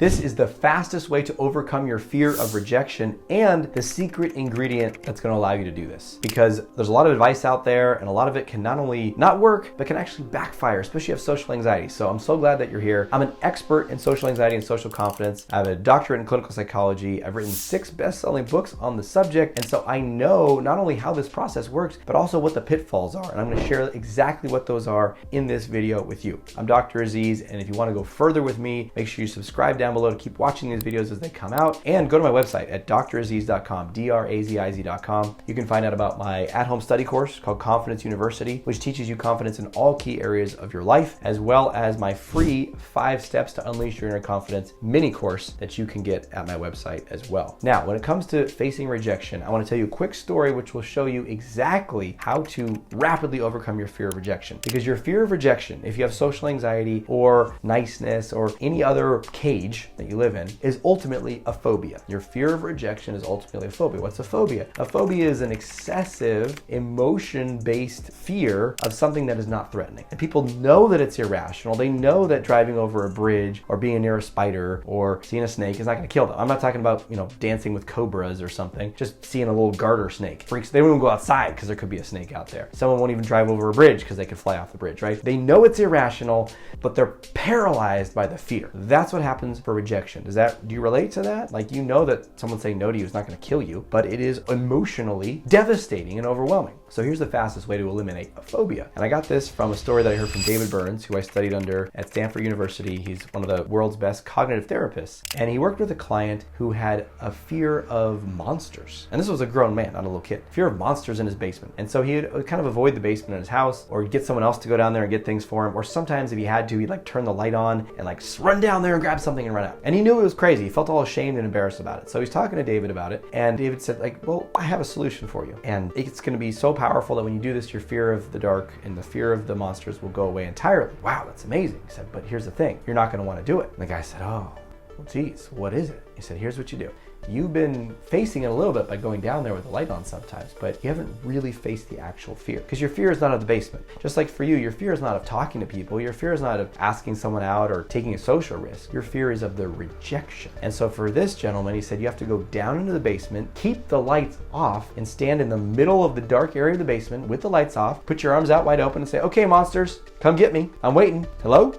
This is the fastest way to overcome your fear of rejection and the secret ingredient that's going to allow you to do this. Because there's a lot of advice out there and a lot of it can not only not work, but can actually backfire, especially if you have social anxiety. So I'm so glad that you're here. I'm an expert in social anxiety and social confidence. I have a doctorate in clinical psychology. I've written 6 best-selling books on the subject. And so I know not only how this process works, but also what the pitfalls are. And I'm going to share exactly what those are in this video with you. I'm Dr. Aziz, and if you want to go further with me, make sure you subscribe down below to keep watching these videos as they come out, and go to my website at draziz.com, draziz.com. You can find out about my at-home study course called Confidence University, which teaches you confidence in all key areas of your life, as well as my free 5 steps to unleash your inner confidence mini course that you can get at my website as well. Now, when it comes to facing rejection, I want to tell you a quick story which will show you exactly how to rapidly overcome your fear of rejection. Because your fear of rejection, if you have social anxiety or niceness or any other cage that you live in, is ultimately a phobia. Your fear of rejection is ultimately a phobia. What's a phobia? A phobia is an excessive emotion-based fear of something that is not threatening. And people know that it's irrational. They know that driving over a bridge or being near a spider or seeing a snake is not going to kill them. I'm not talking about, dancing with cobras or something. Just seeing a little garter snake. Freaks, they won't even go outside because there could be a snake out there. Someone won't even drive over a bridge because they could fly off the bridge, right? They know it's irrational, but they're paralyzed by the fear. That's what happens for rejection. Do you relate to that? Like, you know that someone saying no to you is not going to kill you, but it is emotionally devastating and overwhelming. So here's the fastest way to eliminate a phobia. And I got this from a story that I heard from David Burns, who I studied under at Stanford University. He's one of the world's best cognitive therapists. And he worked with a client who had a fear of monsters. And this was a grown man, not a little kid. Fear of monsters in his basement. And so he would kind of avoid the basement in his house, or get someone else to go down there and get things for him. Or sometimes if he had to, he'd turn the light on and run down there and grab something and run out. And he knew it was crazy. He felt all ashamed and embarrassed about it. So he's talking to David about it. And David said, well, I have a solution for you. And it's going to be so powerful that when you do this, your fear of the dark and the fear of the monsters will go away entirely. Wow, that's amazing. He said, but here's the thing. You're not going to want to do it. And the guy said, oh, well, geez, what is it? He said, here's what you do. You've been facing it a little bit by going down there with the light on sometimes, but you haven't really faced the actual fear. Because your fear is not of the basement. Just like for you, your fear is not of talking to people. Your fear is not of asking someone out or taking a social risk. Your fear is of the rejection. And so for this gentleman, he said, you have to go down into the basement, keep the lights off, and stand in the middle of the dark area of the basement with the lights off, put your arms out wide open and say, okay, monsters, come get me. I'm waiting. Hello?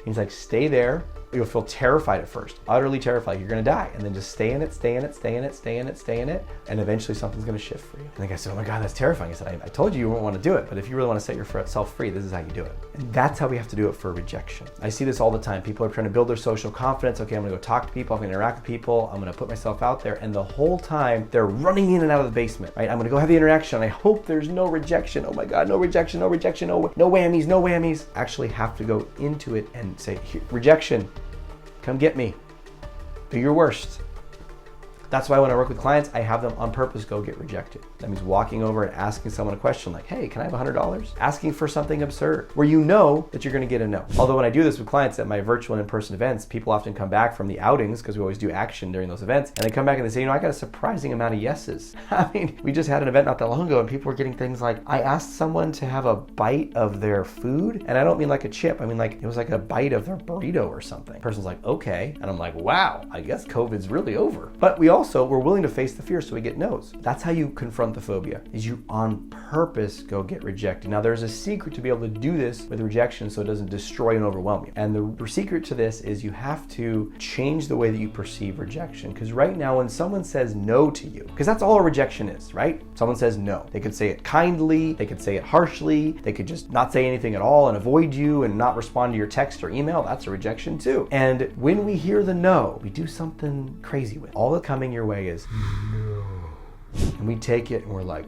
He's like, stay there. You'll feel terrified at first, utterly terrified. You're going to die. And then just stay in it, stay in it, stay in it, stay in it, stay in it. And eventually something's going to shift for you. And the guy said, oh my God, that's terrifying. I said, I told you won't want to do it. But if you really want to set yourself free, this is how you do it. And that's how we have to do it for rejection. I see this all the time. People are trying to build their social confidence. Okay, I'm going to go talk to people. I'm going to interact with people. I'm going to put myself out there. And the whole time they're running in and out of the basement, right? I'm going to go have the interaction. I hope there's no rejection. Oh my God, no rejection, no rejection, no whammies, no whammies. Actually have to go into it and say, rejection. Come get me. Do your worst. That's why when I work with clients, I have them on purpose go get rejected. That means walking over and asking someone a question like, hey, can I have $100? Asking for something absurd where you know that you're going to get a no. Although when I do this with clients at my virtual and in-person events, people often come back from the outings because we always do action during those events. And they come back and they say, I got a surprising amount of yeses. I mean, we just had an event not that long ago and people were getting things like, I asked someone to have a bite of their food. And I don't mean like a chip. I mean it was like a bite of their burrito or something. The person's like, okay. And I'm like, wow, I guess COVID's really over. But we're willing to face the fear so we get no's. That's how you confront the phobia, is you on purpose go get rejected. Now there's a secret to be able to do this with rejection so it doesn't destroy and overwhelm you. And the secret to this is you have to change the way that you perceive rejection. Because right now when someone says no to you, because that's all a rejection is, right? Someone says no. They could say it kindly, they could say it harshly, they could just not say anything at all and avoid you and not respond to your text or email. That's a rejection too. And when we hear the no, we do something crazy with it. All that's coming your way is no. And we take it and we're like,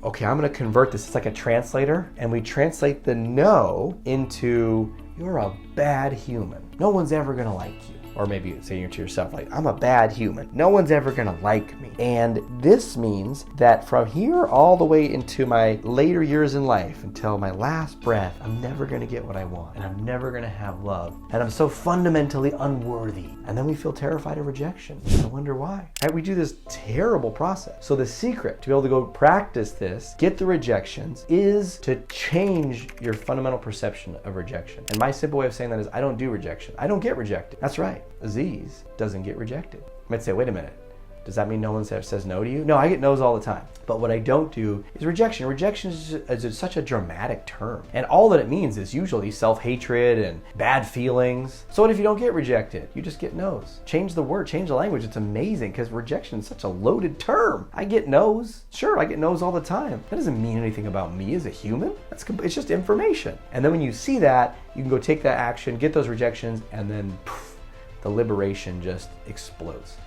okay, I'm going to convert this. It's like a translator. And we translate the no into, you're a bad human. No one's ever going to like you. or maybe saying it to yourself, like, I'm a bad human. No one's ever gonna like me. And this means that from here all the way into my later years in life, until my last breath, I'm never gonna get what I want, and I'm never gonna have love, and I'm so fundamentally unworthy. And then we feel terrified of rejection. I wonder why. Right? We do this terrible process. So the secret to be able to go practice this, get the rejections, is to change your fundamental perception of rejection. And my simple way of saying that is, I don't do rejection. I don't get rejected. That's right. Aziz doesn't get rejected. You might say, wait a minute. Does that mean no one says no to you? No, I get no's all the time. But what I don't do is rejection. Rejection is such a dramatic term. And all that it means is usually self-hatred and bad feelings. So what if you don't get rejected? You just get no's. Change the word, change the language. It's amazing because rejection is such a loaded term. I get no's. Sure, I get no's all the time. That doesn't mean anything about me as a human. It's just information. And then when you see that, you can go take that action, get those rejections, and then poof, the liberation just explodes.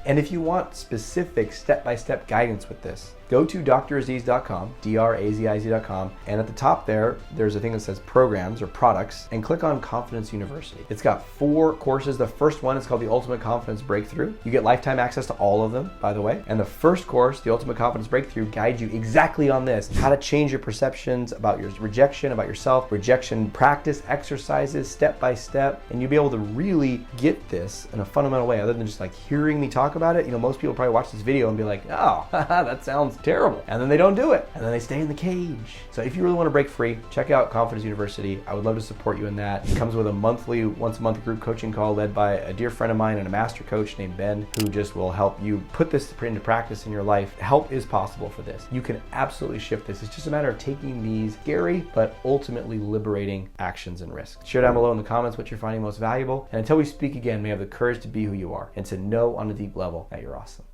And if you want specific step-by-step guidance with this, go to draziz.com, draziz.com, and at the top there's a thing that says programs or products, and click on Confidence University. It's got 4 courses. The first one is called the Ultimate Confidence Breakthrough. You get lifetime access to all of them, by the way. And the first course, the Ultimate Confidence Breakthrough, guides you exactly on this, how to change your perceptions about your rejection, about yourself, rejection practice, exercises, step-by-step, and you'll be able to really get this in a fundamental way, other than just like hearing me talk about it. You know, most people probably watch this video and be like, oh, that sounds terrible. And then they don't do it. And then they stay in the cage. So if you really want to break free, check out Confidence University. I would love to support you in that. It comes with a monthly, once a month group coaching call led by a dear friend of mine and a master coach named Ben, who just will help you put this into practice in your life. Help is possible for this. You can absolutely shift this. It's just a matter of taking these scary, but ultimately liberating actions and risks. Share down below in the comments what you're finding most valuable. And until we speak again, may you have the courage to be who you are and to know on a deep level that you're awesome.